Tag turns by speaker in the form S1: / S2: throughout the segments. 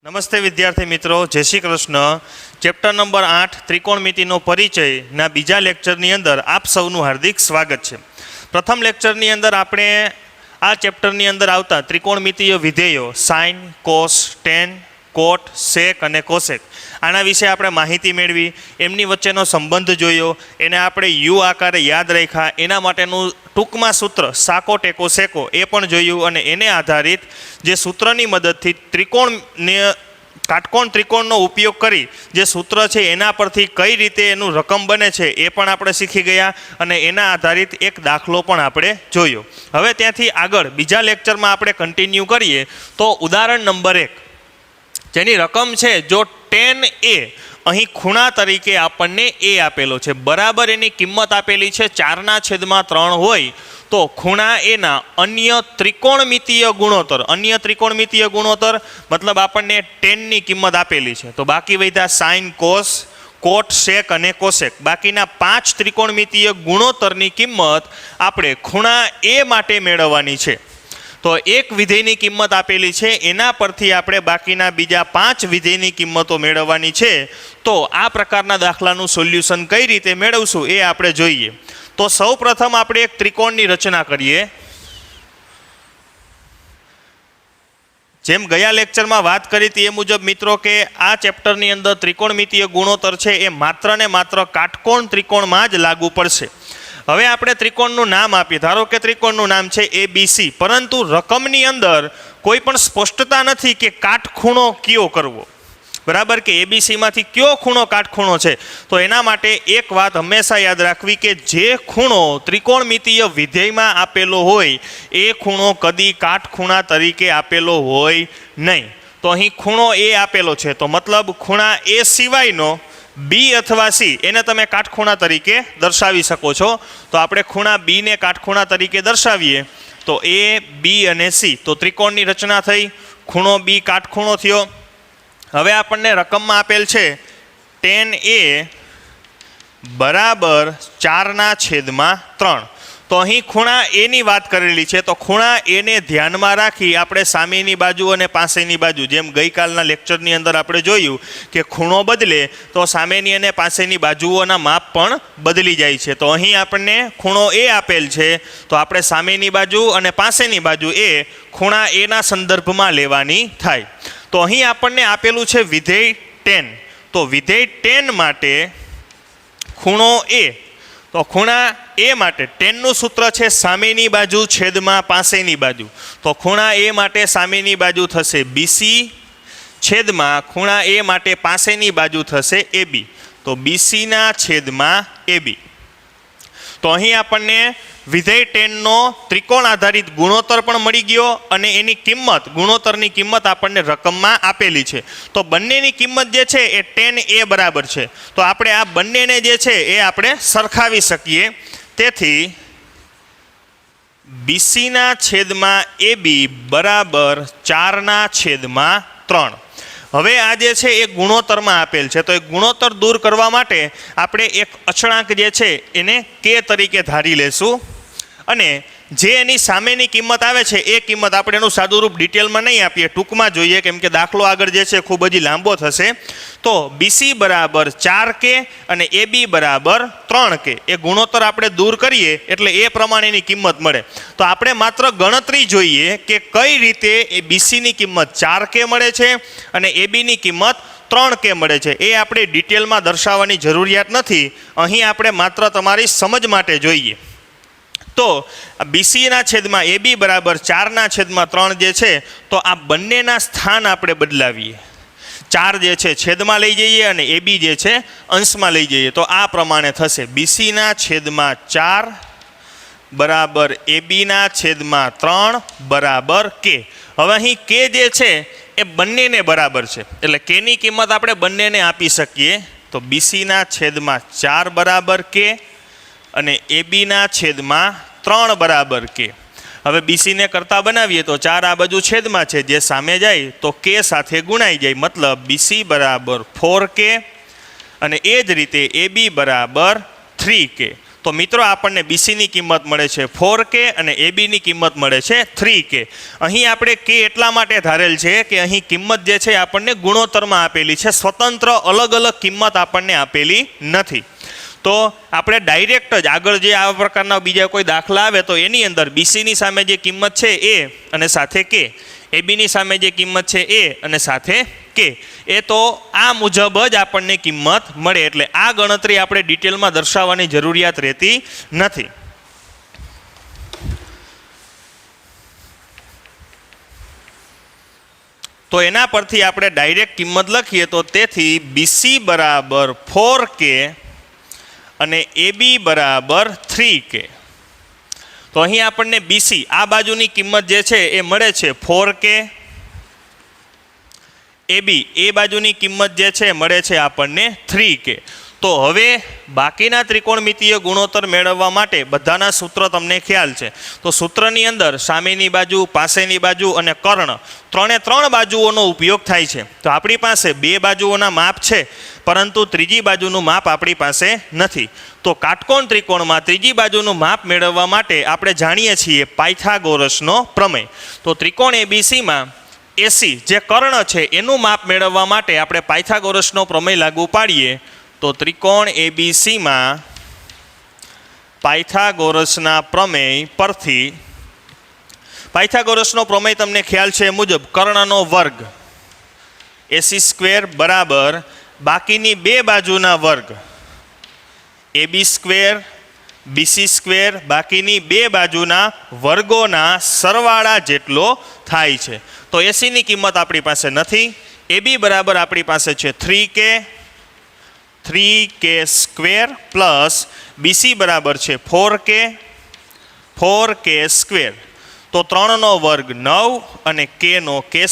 S1: નમસ્તે વિદ્યાર્થી મિત્રો, જય શ્રી કૃષ્ણ। ચેપ્ટર નંબર 8 ત્રિકોણમિતિનો પરિચયના બીજા લેક્ચરની અંદર આપ સૌનું હાર્દિક સ્વાગત છે। પ્રથમ લેક્ચરની અંદર આપણે આ ચેપ્ટરની અંદર આવતા ત્રિકોણમિતિય વિધેયો સાઇન, કોસ, ટેન, કોટ, સેક અને કોસેક આના વિશે આપણે માહિતી મેળવી, એમની વચ્ચેનો સંબંધ જોયો, એને આપણે યુ આકારે યાદ રાખ્યા, એના માટેનું ટૂંકમાં સૂત્ર સાકો ટેકો સેકો એ પણ જોયું અને એને આધારિત જે સૂત્રની મદદથી કાટકોણ ત્રિકોણનો ઉપયોગ કરી જે સૂત્ર છે એના પરથી કઈ રીતે એનું રકમ બને છે એ પણ આપણે શીખી ગયા અને એના આધારિત એક દાખલો પણ આપણે જોયો। હવે ત્યાંથી આગળ બીજા લેક્ચરમાં આપણે કન્ટિન્યુ કરીએ તો ઉદાહરણ નંબર 1 જેની રકમ છે જો tan a અહીં ખૂણા તરીકે આપણને એ આપેલો છે, બરાબર એની કિંમત આપેલી છે 4/3 હોય તો ખૂણા એના અન્ય ત્રિકોણમિતિય ગુણોત્તર મતલબ આપણને ટેનની કિંમત આપેલી છે, તો બાકી વધ્યા સાઇન, કોસ, કોટ, સેક અને કોસેક, બાકીના 5 ત્રિકોણમિતિય ગુણોત્તરની કિંમત આપણે ખૂણા એ માટે મેળવવાની છે। તો એક વિધેયની કિંમત આપેલી છે, એના પરથી આપણે બાકીના બીજા 5 વિધેયની કિંમતો મેળવવાની છે। તો આ પ્રકારના દાખલાનું સોલ્યુશન કઈ રીતે મેળવશું એ આપણે જોઈએ। તો સૌ પ્રથમ આપણે એક ત્રિકોણની રચના કરીએ। જેમ ગયા લેક્ચરમાં વાત કરી હતી એ મુજબ મિત્રો કે આ ચેપ્ટરની અંદર ત્રિકોણમિતિય ગુણોત્તર છે એ માત્ર ને માત્ર કાટકોણ ત્રિકોણમાં જ લાગુ પડશે। હવે આપણે ત્રિકોણનું નામ આપીએ, ધારો કે ત્રિકોણનું નામ છે ABC, પરંતુ રકમની અંદર કોઈ પણ સ્પષ્ટતા નથી કે કાટખૂણો કયો કરવો, બરાબર, કે ABCમાંથી કયો ખૂણો કાટખૂણો છે। તો એના માટે એક વાત હંમેશા યાદ રાખવી કે જે ખૂણો ત્રિકોણમિતિય વિધેયમાં આપેલો હોય એ ખૂણો કદી કાટખૂણા તરીકે આપેલો હોય નહીં। તો અહીં ખૂણો એ આપેલો છે તો મતલબ ખૂણા એ સિવાયનો બી અથવા સી એને તમે કાટખૂણા તરીકે દર્શાવી શકો છો। તો આપણે ખૂણા બી ને કાટખૂણા તરીકે દર્શાવીએ તો એ, બી અને સી, તો ત્રિકોણની રચના થઈ, ખૂણો બી કાટખૂણો થયો। હવે આપણને રકમમાં આપેલ છે tan a બરાબર 4/3, તો અહીં ખૂણા એની વાત કરેલી છે, તો ખૂણા એને ધ્યાનમાં રાખી આપણે સામેની બાજુ અને પાસેની બાજુ, જેમ ગઈકાલના લેક્ચરની અંદર આપણે જોયું કે ખૂણો બદલે તો સામેની અને પાસેની બાજુઓના માપ પણ બદલી જાય છે। તો અહીં આપણને ખૂણો એ આપેલ છે તો આપણે સામેની બાજુ અને પાસેની બાજુ એ ખૂણા એના સંદર્ભમાં લેવાની થાય। તો અહીં આપણને આપેલું છે વિધેય tan, તો વિધેય tan માટે ખૂણો એ, તો ખૂણા એ માટે ટેનનું સૂત્ર છે સામેની બાજુ છેદમાં પાસેની બાજુ, તો ખૂણા એ માટે સામેની બાજુ થશે BC છેદમાં ખૂણા એ માટે પાસેની બાજુ થશે AB, તો BC/AB। તો અહીં આપણને વિધેય ટેનનો ત્રિકોણ આધારિત ગુણોત્તર પણ મળી ગયો અને એની કિંમત, ગુણોત્તરની કિંમત આપણને રકમમાં આપેલી છે। તો બંનેની કિંમત જે છે એ tan a બરાબર છે, તો આપણે આ બંનેને જે છે એ આપણે સરખાવી શકીએ। તેથી BC/AB બરાબર 4/3। હવે આ જે છે એ ગુણોત્તરમાં આપેલ છે, તો એ ગુણોત્તર દૂર કરવા માટે આપણે એક અચળાંક જે છે એને k તરીકે ધારી લેશું અને જે એની સામેની કિંમત આવે છે એ કિંમત આપણે એનું સાદું રૂપ ડિટેલમાં નહીં આપીએ, ટૂંકમાં જોઈએ, કેમ કે દાખલો આગળ જે છે ખૂબ જ લાંબો થશે। તો BC બરાબર 4k અને AB બરાબર 3k, એ ગુણોત્તર આપણે દૂર કરીએ એટલે એ પ્રમાણેની કિંમત મળે। તો આપણે માત્ર ગણતરી જોઈએ કે કઈ રીતે એ BCની કિંમત 4k મળે છે અને ABની કિંમત 3k મળે છે, એ આપણે ડિટેલમાં દર્શાવવાની જરૂરિયાત નથી, અહીં આપણે માત્ર તમારી સમજ માટે જોઈએ। તો BC/AB બરાબર 4/3 જે છે તો આ બંનેના સ્થાન આપણે બદલાવીએ, 4 જે છે છેદમાં લઈ જઈએ અને AB જે છે અંશમાં લઈ જઈએ, તો આ પ્રમાણે થશે BC/4 બરાબર AB/3 બરાબર k। હવે અહીં k જે છે એ બંનેને બરાબર છે એટલે kની કિંમત આપણે બંનેને આપી શકીએ, તો BC/4 બરાબર k અને AB/3 બરાબર k। હવે BCને કરતા બનાવીએ તો 4 આ બાજુ છેદમાં છે, જે સામે જાય તો k સાથે ગુણાઈ જાય, મતલબ BC બરાબર 4k અને એ જ રીતે AB બરાબર 3k। તો મિત્રો આપણને બીસીની કિંમત મળે છે 4K અને એબીની કિંમત મળે છે 3K. અહીં આપણે K એટલા માટે ધારેલ છે કે અહીં કિંમત જે છે આપણને ગુણોત્તરમાં આપેલી છે, સ્વતંત્ર અલગ અલગ કિંમત આપણને આપેલી નથી. તો આપણે ડાયરેક્ટ જ આગળ જે આવા પ્રકારના બીજા કોઈ દાખલા આવે તો એની અંદર બીસીની સામે જે કિંમત છે એ અને સાથે K, એબીની સામે જે કિંમત છે એ અને સાથે K, એ તો આ મુજબ જ આપણને કિંમત મળે. એટલે આ ગણતરી આપણે ડિટેલમાં દર્શાવવાની જરૂરિયાત રહેતી નથી. તો એના પરથી આપણે ડાયરેક્ટ કિંમત લખીએ તો તેથી BC બરાબર 4K અને AB બરાબર 3K. તો અહીં આપણને BC આ બાજુની કિંમત જે છે એ મળે છે 4K, AB એ બાજુની કિંમત જે છે મળે છે આપણને 3K. તો હવે બાકીના ત્રિકોણમિતીય ગુણોત્તર મેળવવા માટે બધાના સૂત્ર તમને ખ્યાલ છે. તો સૂત્રની અંદર સામેની બાજુ, પાસેની બાજુ અને કર્ણ ત્રણે બાજુઓનો ઉપયોગ થાય છે. તો આપણી પાસે બે બાજુઓના માપ છે પરંતુ ત્રીજી બાજુનું માપ આપણી પાસે નથી. તો કાટકોણ ત્રિકોણમાં ત્રીજી બાજુનું માપ મેળવવા માટે આપણે જાણીએ છીએ પાયથાગોરસનો પ્રમેય. તો ત્રિકોણ એબીસીમાં AC જે કર્ણ છે એનું માપ મેળવવા માટે આપણે પાયથાગોરસનો પ્રમેય લાગુ પાડીએ તો ત્રિકોણ એબીસીમાં પાયથાગોરસના પ્રમેય પરથી, પાયથાગોરસનો પ્રમેય તમને ખ્યાલ છે એ મુજબ કર્ણનો વર્ગ AC² બરાબર બાકીની બે બાજુના વર્ગ AB² BC² બાકીની બે બાજુના વર્ગોના સરવાળા જેટલો થાય છે. તો એસીની કિંમત આપણી પાસે નથી. AB બરાબર આપણી પાસે છે 3K² પ્લસ BC બરાબર છે 4K². તો 3નો વર્ગ 9 અને Kનો K²,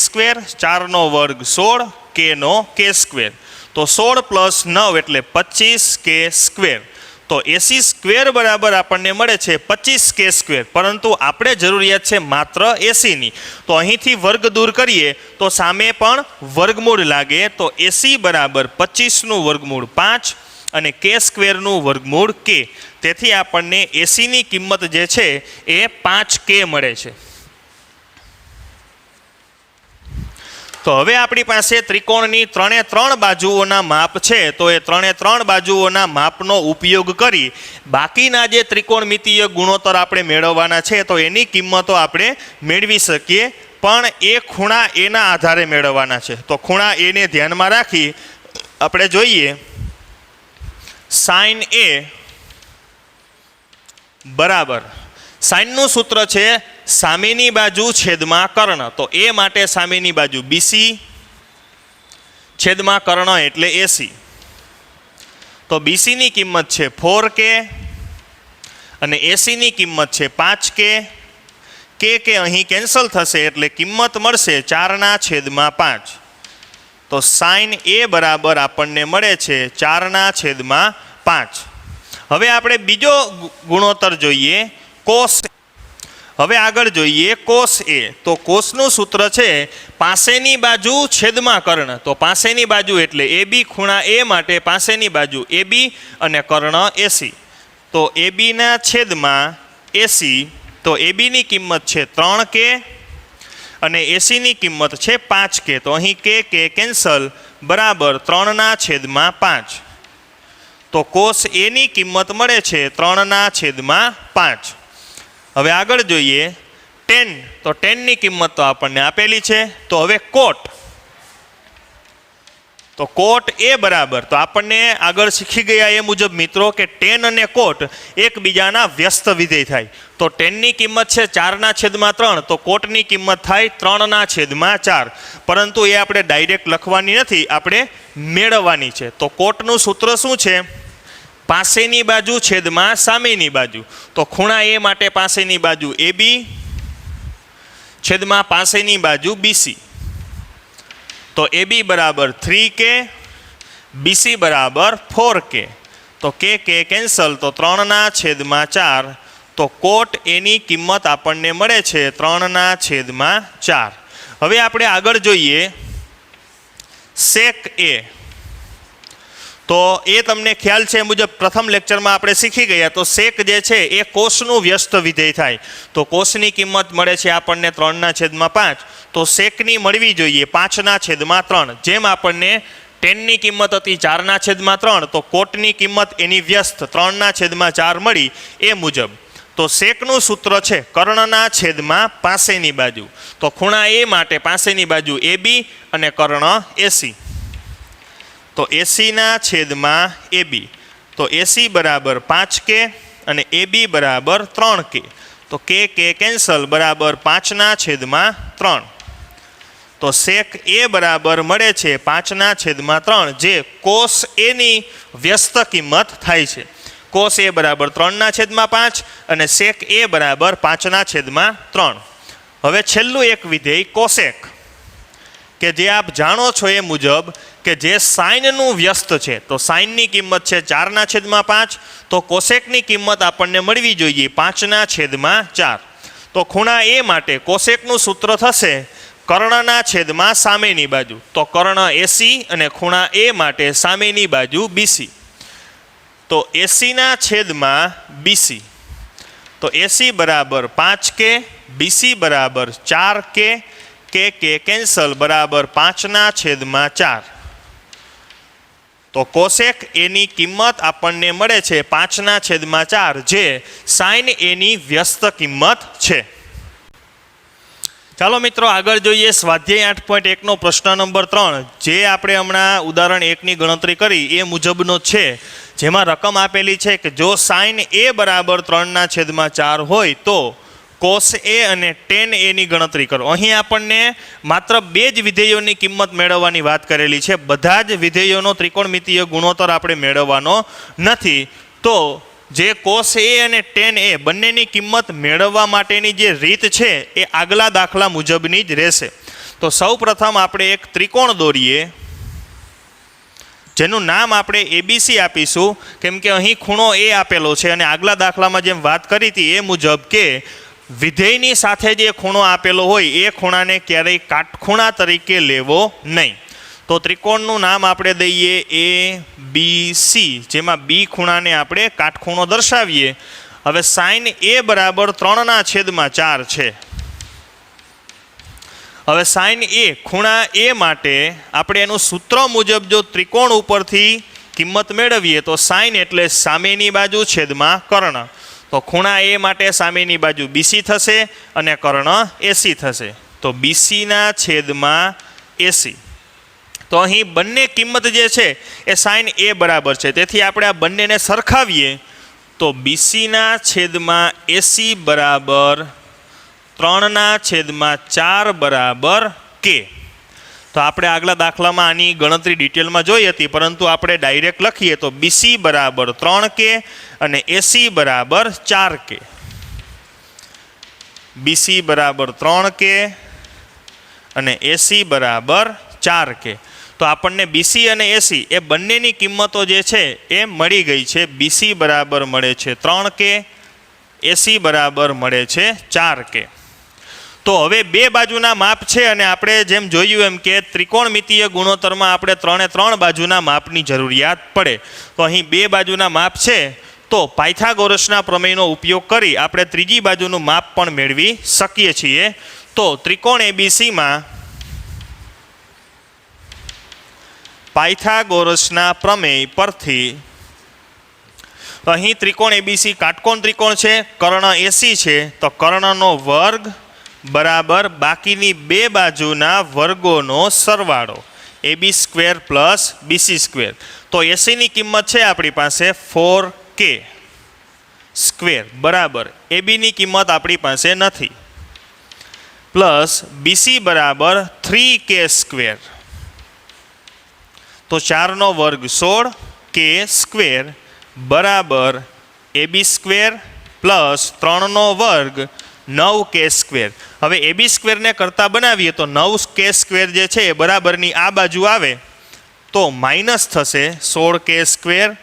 S1: 4નો વર્ગ 16, Kનો K². તો 16 પ્લસ 9 એટલે 25K². તો AC² બરાબર આપણને મળે છે 25K², પરંતુ આપણે જરૂરિયાત છે માત્ર એસીની. તો અહીંથી વર્ગ દૂર કરીએ તો સામે પણ વર્ગમૂળ લાગે. તો AC બરાબર 25નું વર્ગમૂળ 5 અને K² વર્ગમૂળ K. તેથી આપણને એસીની કિંમત જે છે એ 5K મળે છે. તો હવે આપણી પાસે ત્રિકોણની ત્રણ બાજુઓના માપ છે. તો એ ત્રણ બાજુઓના માપનો ઉપયોગ કરી બાકીના જે ત્રિકોણમિતીય ગુણોત્તર આપણે મેળવવાના છે તો એની કિંમતો આપણે મેળવી શકીએ, પણ એ ખૂણા એના આધારે મેળવવાના છે. તો ખૂણા એને ધ્યાનમાં રાખી આપણે જોઈએ sin A બરાબર, સાઇનનું સૂત્ર છે સામેની બાજુ છેદમાં કર્ણ. તો એ માટે સામેની બાજુ BC છેદમાં કર્ણ એટલે AC. તો BC ની કિંમત છે 4K અને AC ની કિંમત છે 5K. K અહીં કેન્સલ થશે એટલે કિંમત મળશે 4/5. તો sin A બરાબર આપણને મળે છે 4/5. હવે આપણે બીજો ગુણોત્તર જોઈએ cos. હવે આગળ જોઈએ cos A. તો કોસનું સૂત્ર છે પાસેની બાજુ છેદમાં કર્ણ. તો પાસેની બાજુ એટલે AB, ખૂણા A માટે પાસેની બાજુ AB અને કર્ણ AC. તો AB ના છેદમાં AC. તો AB ની કિંમત છે 3K અને AC ની કિંમત છે 5K. તો અહીં K કેન્સલ બરાબર 3/5. તો cos A ની કિંમત મળે છે 3/5. હવે આગળ જોઈએ tan. તો tan ની કિંમત તો આપણને આપેલી છે. તો હવે cot. તો cot A બરાબર, તો આપણને આગળ શીખી ગયા એ મુજબ મિત્રો કે tan અને cot એકબીજાના વ્યસ્ત વિધેય થાય. તો tan ની કિંમત છે 4/3, તો cot ની કિંમત થાય 3/4. પરંતુ એ આપણે ડાયરેક્ટ લખવાની નથી, આપણે મેળવવાની છે. તો cotનું સૂત્ર શું છે? પાસેની બાજુ છેદમાં સામેની બાજુ. તો ખૂણા A માટે પાસેની બાજુ AB છેદમાં પાસેની બાજુ BC. તો AB બરાબર 3K, BC બરાબર 4K. તો K કેન્સલ, તો 3/4. તો cot A ની કિંમત આપણને મળે છે 3/4. હવે આપણે આગળ જોઈએ sec A. તો એ તમને ખ્યાલ છે એ મુજબ પ્રથમ લેક્ચરમાં આપણે શીખી ગયા. તો સેક જે છે એ કોષનું વ્યસ્ત વિધેય થાય. તો કોષની કિંમત મળે છે આપણને 3/5. તો સેકની મળવી જોઈએ 5/3. જેમ આપણને ટેનની કિંમત હતી 4/3, તો કોટની કિંમત એની વ્યસ્ત 3/4 મળી એ મુજબ. તો સેકનું સૂત્ર છે કર્ણના છેદમાં પાસેની બાજુ. તો ખૂણા એ માટે પાસેની બાજુ AB અને કર્ણ AC. તો AC ના છેદમાં AB. તો AC બરાબર 5K અને AB બરાબર 3K. તો K કેન્સલ બરાબર 5/3. તો સેક એ બરાબર મળે છે 5/3, જે કોસ એની વ્યસ્ત કિંમત થાય છે. કોસ એ બરાબર 3/5 અને સેક એ બરાબર 5/3. હવે છેલ્લું એક વિધેય કોસેક, કે જે આપ જાણો છો એ મુજબ કે જે સાઇનનું વ્યસ્ત છે. તો સાઇનની કિંમત છે 4/5. તો કોસેકની કિંમત આપણને મળવી જોઈએ 5/4. તો ખૂણા એ માટે કોસેકનું સૂત્ર થશે કર્ણના છેદમાં સામેની બાજુ. તો કર્ણ AC અને ખૂણા એ માટે સામેની બાજુ BC. તો AC ના છેદમાં BC. તો AC બરાબર 5K, BC બરાબર 4K, K કેન્સલ બરાબર 5/4. તો કોસેક એની કિંમત આપણને મળે છે 5/4, જે સાઇન એની વ્યસ્ત કિંમત છે. ચાલો મિત્રો આગળ જોઈએ સ્વાધ્યાય 8.1નો પ્રશ્ન નંબર 3, જે આપણે હમણાં ઉદાહરણ 1ની ગણતરી કરી એ મુજબનો છે, જેમાં રકમ આપેલી છે કે જો સાઇન એ બરાબર 3/4 હોય તો કોસ એ અને ટેન એની ગણતરી કરો. અહીં આપણને માત્ર 2 જ વિધેયોની કિંમત મેળવવાની વાત કરેલી છે. બધા જ વિધેયોનો ત્રિકોણમિતીય ગુણોત્તર આપણે મેળવવાનો નથી. તો જે કોસ એ અને ટેન એ બંનેની કિંમત મેળવવા માટેની જે રીત છે એ આગલા દાખલા મુજબની જ રહેશે. તો સૌ પ્રથમ આપણે એક ત્રિકોણ દોરીએ, જેનું નામ આપણે ABC આપીશું, કેમ કે અહીં ખૂણો એ આપેલો છે અને આગલા દાખલામાં જેમ વાત કરી હતી એ મુજબ કે વિધેયની સાથે જે ખૂણો આપેલો હોય એ ખૂણાને ક્યારેય કાટખૂણા તરીકે લેવો નહીં. તો ત્રિકોણનું નામ આપણે દઈએ ABC, જેમાં B ખૂણાને આપણે કાટખૂણો દર્શાવીએ. હવે સાઇન એ બરાબર 3/4 છે. હવે સાઇન એ ખૂણા એ માટે આપણે એનું સૂત્ર મુજબ જો ત્રિકોણ ઉપરથી કિંમત મેળવીએ તો સાઇન એટલે સામેની બાજુ છેદમાં કર્ણ. તો ખૂણા એ માટે સામેની બાજુ BC થશે અને કર્ણ AC થશે. તો BC ના છેદમાં AC. તો અહીં બંને કિંમત જે છે એ સાઇન એ બરાબર છે. તેથી આપણે આ બંનેને સરખાવીએ તો BC ના છેદમાં AC બરાબર 3/4 બરાબર K. તો આપણે આગલા દાખલામાં આની ગણતરી ડિટેલમાં જોઈ હતી, પરંતુ આપણે ડાયરેક્ટ લખીએ તો BC બરાબર 3K અને AC બરાબર 4K. BC બરાબર 3K અને AC બરાબર 4K. તો આપણને BC અને AC એ બંનેની કિંમતો જે છે એ મળી ગઈ છે. BC બરાબર મળે છે 3K, AC બરાબર મળે છે 4K. તો હવે 2 બાજુના માપ છે અને આપણે જેમ જોયું એમ કે ત્રિકોણમિતીય ગુણોત્તરમાં આપણે 3 બાજુના માપની જરૂરિયાત પડે. તો અહીં 2 બાજુના માપ છે, તો પાયથાગોરસના પ્રમેયનો ઉપયોગ કરી આપણે ત્રીજી બાજુનું માપ પણ મેળવી શકીએ છીએ. તો ત્રિકોણ ABCમાં પાયથાગોરસના પ્રમેય પરથી અહીં ત્રિકોણ ABC કાટકોણ ત્રિકોણ છે, કર્ણ AC છે. તો કર્ણનો વર્ગ બરાબર બાકીની 2 બાજુના વર્ગોનો સરવાળો, AB² + BC². તો ACની કિંમત છે આપણી પાસે 4K² બરાબર ABની કિંમત આપણી પાસે નથી, પ્લસ BC બરાબર 3K². તો 4નો વર્ગ 16K² બરાબર AB² પ્લસ 3નો વર્ગ 9K². હવે AB² ને કરતા બનાવીએ તો 9K² જે છે એ બરાબરની આ બાજુ આવે તો માઇનસ થશે 16K²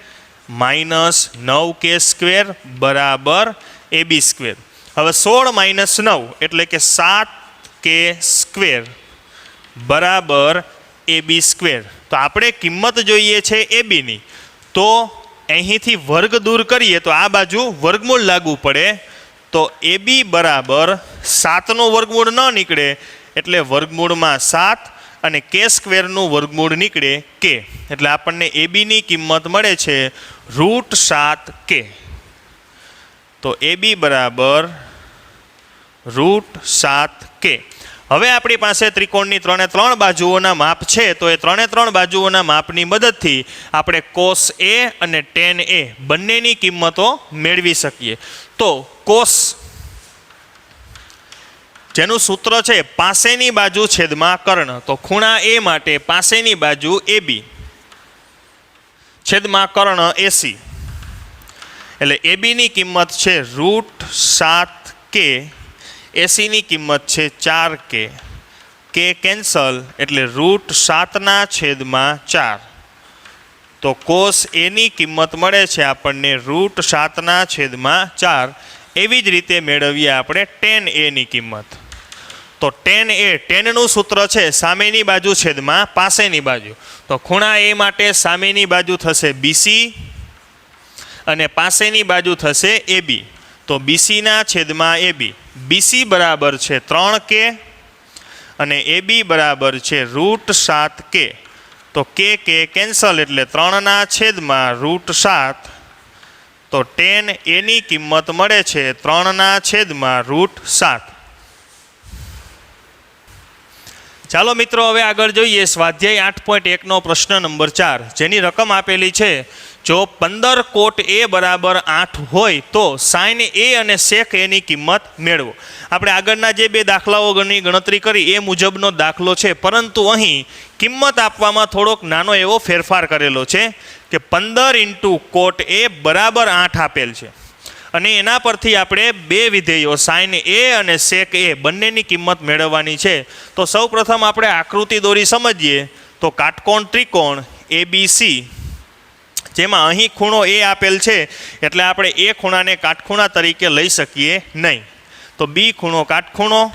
S1: માઇનસ 9K² બરાબર AB². હવે 16 - 9 એટલે કે 7K² બરાબર AB². તો આપણે કિંમત જોઈએ છે ABની. તો અહીંથી વર્ગ દૂર કરીએ તો આ બાજુ વર્ગમૂળ લાગુ પડે, તો AB બરાબર 7નું વર્ગમૂળ ન નીકળે એટલે વર્ગમૂળમાં 7 અને k સ્ક્વેરનું વર્ગમૂળ નીકળે k, એટલે આપણને ABની કિંમત મળે છે √7k. તો AB બરાબર √7k. હવે આપણી પાસે ત્રિકોણની 3 બાજુઓના માપ છે, તો એ 3 બાજુઓના માપની મદદથી આપણે cos A અને tan A બંનેની કિંમતો મેળવી શકીએ. તો cos, જેનું સૂત્ર છે પાસેની બાજુ છેદમાં કર્ણ, તો ખૂણા A માટે પાસેની બાજુ AB છેદમાં કર્ણ AC, એટલે ABની કિંમત છે √7k, એસીની કિંમત છે 4k, k કેન્સલ એટલે √7/4. તો cos A ની કિંમત મળે છે આપણને √7/4. એવી જ રીતે મેળવીએ આપણે tan A ની કિંમત. તો tan A, tanનું સૂત્ર છે સામેની બાજુ છેદમાં પાસેની બાજુ, તો ખૂણા A માટે સામેની બાજુ થશે BC અને પાસેની બાજુ થશે AB, તો BC/AB. BC બરાબર છે 3k અને AB બરાબર છે √7k, તો k કેન્સલ એટલે 3/7. તો tan A ની કિંમત મળે છે 3/7. ચાલો મિત્રો, હવે આગળ જોઈએ સ્વાધ્યાય 8.1નો પ્રશ્ન નંબર 4, જેની રકમ આપેલી છે. જો 15 cot A બરાબર 8 હોય તો sin A અને sec A ની કિંમત મેળવો. આપણે આગળના જે બે દાખલાઓની ગણતરી કરી એ મુજબનો દાખલો છે, પરંતુ અહીં કિંમત આપવામાં થોડોક નાનો એવો ફેરફાર કરેલો છે કે 15 × cot A બરાબર 8 આપેલ છે, અને એના પરથી આપણે બે વિધેયો sin A અને sec A બંનેની કિંમત મેળવવાની છે. તો સૌ પ્રથમ આપણે આકૃતિ દોરી સમજીએ. તો કાટકોણ ત્રિકોણ ABC, જેમાં અહીં ખૂણો A આપેલ છે એટલે આપણે એ ખૂણાને કાટખૂણા તરીકે લઈ શકીએ નહીં, તો B ખૂણો કાટખૂણો.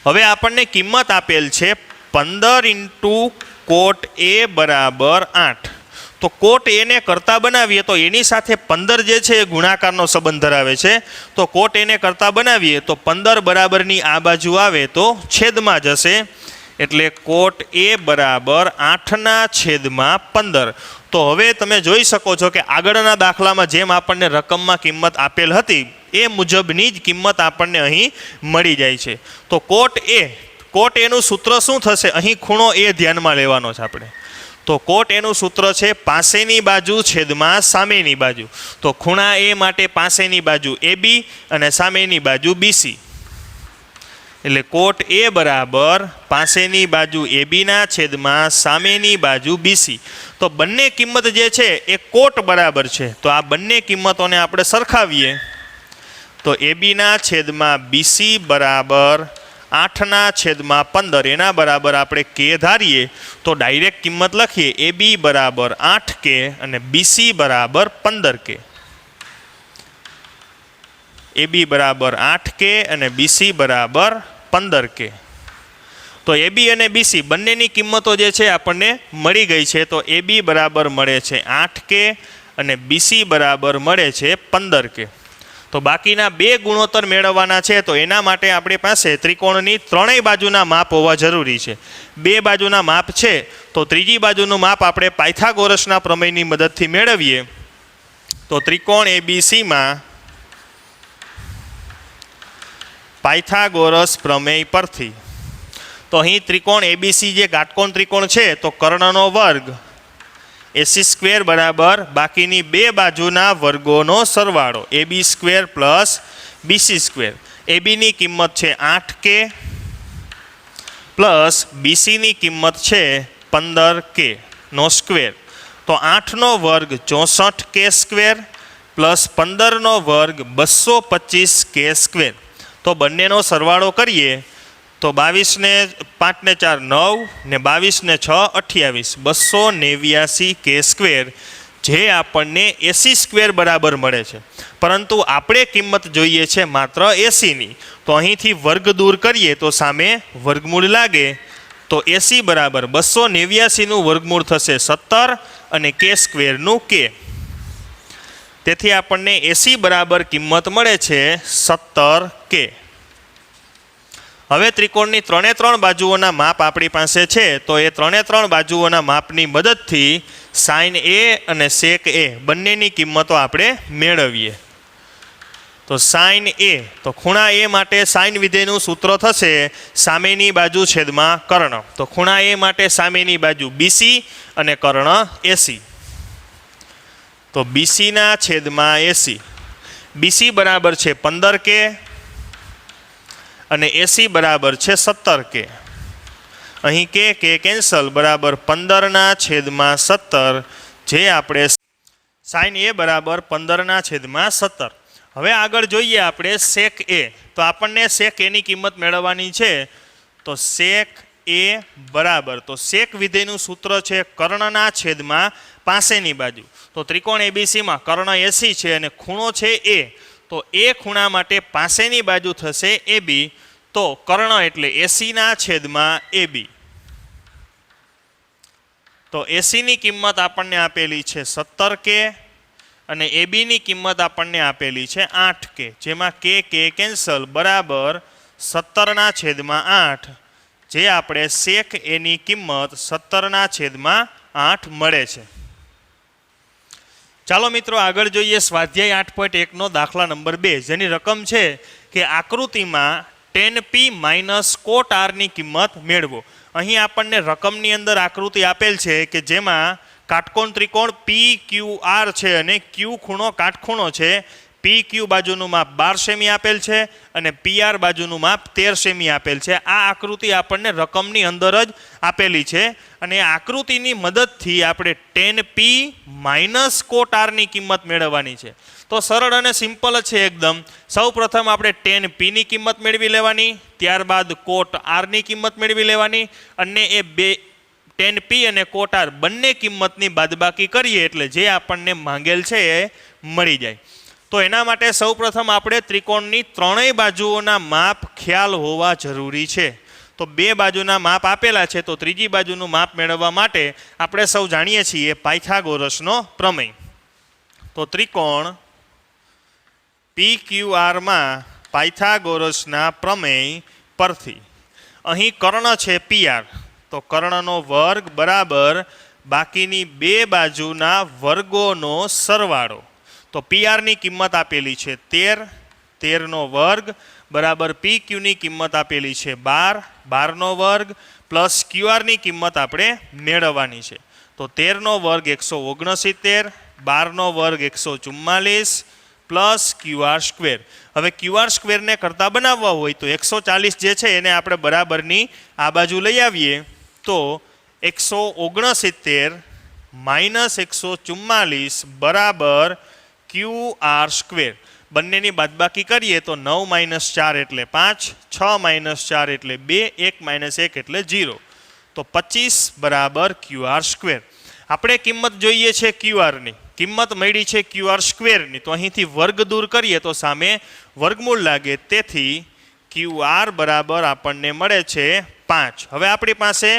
S1: હવે આપણને કિંમત આપેલ છે 15 × cot A બરાબર 8. તો cot A ને કરતા બનાવીએ તો એની સાથે 15 જે છે એ ગુણાકારનો સંબંધ ધરાવે છે, તો cot A ને કરતા બનાવીએ તો 15 બરાબરની આ બાજુ આવે તો છેદમાં જશે, એટલે cot A બરાબર 8/15. તો હવે તમે જોઈ શકો છો કે આગળના દાખલામાં જેમ આપણને રકમમાં કિંમત આપેલ હતી એ મુજબની જ કિંમત આપણને અહીં મળી જાય છે. તો cot A નું સૂત્ર શું થશે? અહીં ખૂણો A ધ્યાનમાં લેવાનો છે આપણે. તો cot A નું સૂત્ર છે પાસેની બાજુ છેદમાં સામેની બાજુ. તો ખૂણા A માટે પાસેની બાજુ AB અને સામેની બાજુ BC, એટલે cot A બરાબર પાસેની બાજુ AB ના છેદમાં સામેની બાજુ BC. તો બંને કિંમત જે છે એ cot બરાબર છે, તો આ બંને કિંમતોને આપણે સરખાવીએ તો AB ના છેદમાં BC બરાબર 8/15, એના બરાબર આપણે k ધારીએ તો ડાયરેક્ટ કિંમત લખીએ AB બરાબર 8k અને BC બરાબર 15k. AB બરાબર 8k અને BC બરાબર 15k. તો AB અને BC બંનેની કિંમતો જે છે આપણને મળી ગઈ છે. તો AB બરાબર મળે છે 8k અને BC બરાબર મળે છે 15k. તો બાકીના બે ગુણોત્તર મેળવવાના છે, તો એના માટે આપણી પાસે ત્રિકોણની 3 બાજુના માપ હોવા જરૂરી છે. 2 બાજુના માપ છે, તો ત્રીજી બાજુનું માપ આપણે પાયથાગોરસના પ્રમેયની મદદથી મેળવીએ. તો ત્રિકોણ ABCમાં પાયથાગોરસ પ્રમેય પરથી, તો અહીં ત્રિકોણ ABC જે કાટકોણ ત્રિકોણ છે, તો કર્ણનો વર્ગ AC² બરાબર બાકીની બે બાજુના વર્ગોનો સરવાળો AB² + BC². ABની કિંમત છે 8k પ્લસ BCની કિંમત છે 15k નો સ્ક્વેર. તો 8નો વર્ગ 64k² પ્લસ 15નો વર્ગ 225k². તો બંનેનો સરવાળો કરીએ તો 22 ને 5 ને 4 9 ને 22 ને 6 28, 289k², જે આપણને AC² બરાબર મળે છે. પરંતુ આપણે કિંમત જોઈએ છે માત્ર ACની, તો અહીંથી વર્ગ દૂર કરીએ તો સામે વર્ગમૂળ લાગે, તો AC બરાબર 289નું વર્ગમૂળ થશે 17 અને કે સ્ક્વેરનું કે. તેથી આપણને એસી બરાબર કિંમત મળે છે 17 કે. હવે ત્રિકોણની 3 બાજુઓના માપ આપણી પાસે છે, તો એ 3 બાજુઓના માપની મદદથી સાઇન એ અને સેક એ બંનેની કિંમતો આપણે મેળવીએ. તો સાઇન એ, તો ખૂણા એ માટે સાઇન વિધેયનું સૂત્ર થશે સામેની બાજુ છેદમાં કર્ણ. તો ખૂણા એ માટે સામેની બાજુ બીસી અને કર્ણ એસી. તો બીસીના છેદમાં એસી. બીસી બરાબર છે 15 કે અને એસી બરાબર છે 17 કે. અહીં કે કેન્સલ, બરાબર 15ના છેદમાં 17, જે આપણે સાઇન એ બરાબર 15ના છેદમાં 17. હવે આગળ જોઈએ આપણે સેક એ. તો આપણને સેક એની કિંમત મેળવવાની છે. તો સેક એ બરાબર, તો સેક વિધેયનું સૂત્ર છે કર્ણના છેદમાં પાસેની બાજુ. તો ત્રિકોણ એબીસીમાં કર્ણ એસી છે અને ખૂણો છે એ. તો એ ખૂણા માટે પાસેની બાજુ થશે એબી. તો કર્ણ એટલે એસીના છેદમાં એબી. તો એસીની કિંમત આપણને આપેલી છે 17 કે અને એબીની કિંમત આપણને આપેલી છે 8 કે, જેમાં કે કેન્સલ, બરાબર 17ના છેદમાં 8, જે આપણે સેક એની કિંમત 17ના છેદમાં 8 મળે છે. ચાલો મિત્રો આગળ જોઈએ સ્વાધ્યાય 8.1નો દાખલા નંબર 2, જેની રકમ છે કે આકૃતિમાં tan p માઇનસ કોટ આરની કિંમત મેળવો. અહીં આપણને રકમની અંદર આકૃતિ આપેલ છે કે જેમાં કાટકોણ ત્રિકોણ પી ક્યુ આર છે અને ક્યુ ખૂણો કાટખૂણો છે. પી ક્યુ બાજુનું માપ 12 સેમી આપેલ છે અને પી આર બાજુનું માપ 13 સેમી આપેલ છે. આ આકૃતિ આપણને રકમની અંદર જ આપેલી છે અને આ આકૃતિની મદદથી આપણે tan p માઇનસ કોટ આરની કિંમત મેળવવાની છે. તો સરળ અને સિમ્પલ જ છે એકદમ. સૌ પ્રથમ આપણે tan p ની કિંમત મેળવી લેવાની, ત્યારબાદ કોટ આરની કિંમત મેળવી લેવાની અને એ બે tan p અને કોટ આર બંને કિંમતની બાદબાકી કરીએ એટલે જે આપણને માંગેલ છે એ મળી જાય. તો એના માટે સૌપ્રથમ આપણે ત્રિકોણની 3 બાજુઓના માપ ખ્યાલ હોવા જરૂરી છે. તો 2 બાજુના માપ આપેલા છે, તો ત્રીજી બાજુનું માપ મેળવવા માટે આપણે સૌ જાણીએ છીએ પાયથાગોરસનો પ્રમેય. તો ત્રિકોણ PQRમાં પાયથાગોરસના પ્રમેય પરથી અહીં કર્ણ છે PR, તો કર્ણનો વર્ગ બરાબર બાકીની 2 બાજુના વર્ગોનો સરવાળો. તો PR ની કિંમત આપેલી છે 13, 13નો વર્ગ બરાબર PQની કિંમત આપેલી છે 12, 12નો વર્ગ પ્લસ QRની કિંમત આપણે મેળવવાની છે. તો 13નો વર્ગ 169, 12નો વર્ગ 144 પ્લસ QR સ્ક્વેર. હવે QR સ્ક્વેરને કરતા બનાવવા હોય તો 140 જે છે એને આપણે બરાબરની આ બાજુ લઈ આવીએ. તો 169 માઇનસ 144 બરાબર QR સ્ક્વેર. બંનેની બાદબાકી કરીએ તો 9 માઇનસ 4 એટલે 5, 6 માઇનસ 4 એટલે 2, 1 માઇનસ 1 એટલે 0. તો 25 બરાબર QR સ્ક્વેર. આપણે કિંમત જોઈએ છે QRની, કિંમત મળી છે QR સ્ક્વેરની. તો અહીંથી વર્ગ દૂર કરીએ તો સામે વર્ગમૂળ લાગે, તેથી QR બરાબર આપણને મળે છે 5. હવે આપણી પાસે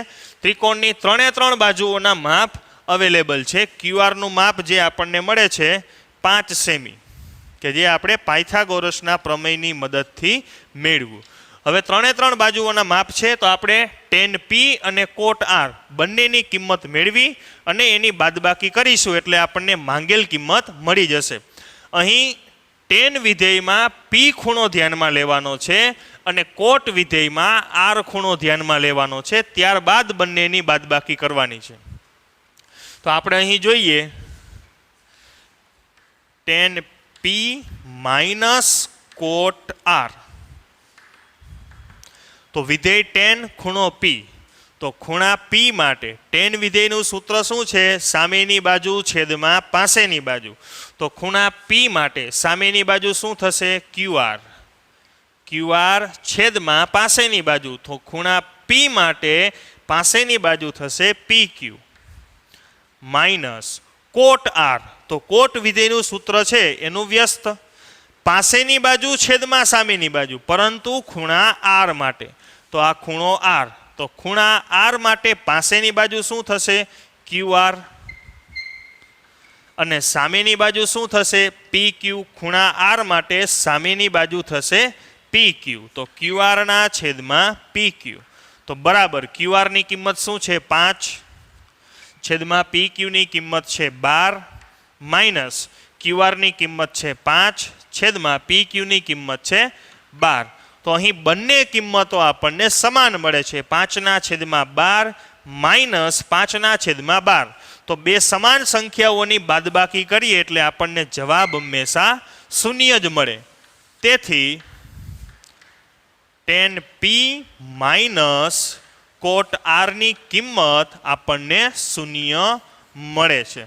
S1: ત્રિકોણની 3 બાજુઓના માપ અવેલેબલ છે. QRનું માપ જે આપણને મળે છે 5 સેમી, કે જે આપણે પાયથાગોરસના પ્રમેયની મદદથી મેળવ્યું. હવે 3 બાજુઓના માપ છે, તો આપણે tan p અને કોટ આર બંનેની કિંમત મેળવી અને એની બાદબાકી કરીશું એટલે આપણને માંગેલ કિંમત મળી જશે. અહીં tan વિધેયમાં p ખૂણો ધ્યાનમાં લેવાનો છે અને કોટ વિધેયમાં આર ખૂણો ધ્યાનમાં લેવાનો છે, ત્યારબાદ બંનેની બાદબાકી કરવાની છે. તો આપણે અહીં જોઈએ tan p minus cot R. તો વિધેય tan ખૂણો p. તો ખૂણા p માટે tan વિધેયનું સૂત્ર શું છે? સામેની બાજુ છેદમાં પાસેની બાજુ. તો ખૂણા p માટે સામેની બાજુ શું થશે? QR. QR છેદમાં પાસેની બાજુ. તો ખૂણા p માટે પાસેની બાજુ થશે PQ માઇનસ કોટ આર. તો કોટ વિધેયનું સૂત્ર છે એનું વ્યસ્ત, પાસેની બાજુ છેદમાં સામેની બાજુ, પરંતુ ખૂણા R માટે. તો આ ખૂણો R. તો ખૂણા R માટે પાસેની બાજુ શું થશે? QR અને સામેની બાજુ શું થશે? પી ક્યુ ખૂણા આર માટે સામેની બાજુ થશે પી ક્યુ. તો ક્યુ આરના છેદમાં પી ક્યુ. તો બરાબર ક્યુ આરની કિંમત શું છે? 5 છેદમાં પી ક્યુની કિંમત છે 12 માઇનસ ક્યુ આરની કિંમત છે 5 છેદમાં પી ક્યુની કિંમત છે 12. તો અહીં બંને કિંમતો આપણને સમાન મળે છે. 5/12 માઇનસ 5/12. તો બે સમાન સંખ્યાઓની બાદબાકી કરીએ એટલે આપણને જવાબ હંમેશા શૂન્ય જ મળે. તેથી tan p માઇનસ કોટ આરની કિંમત આપણને શૂન્ય મળે છે.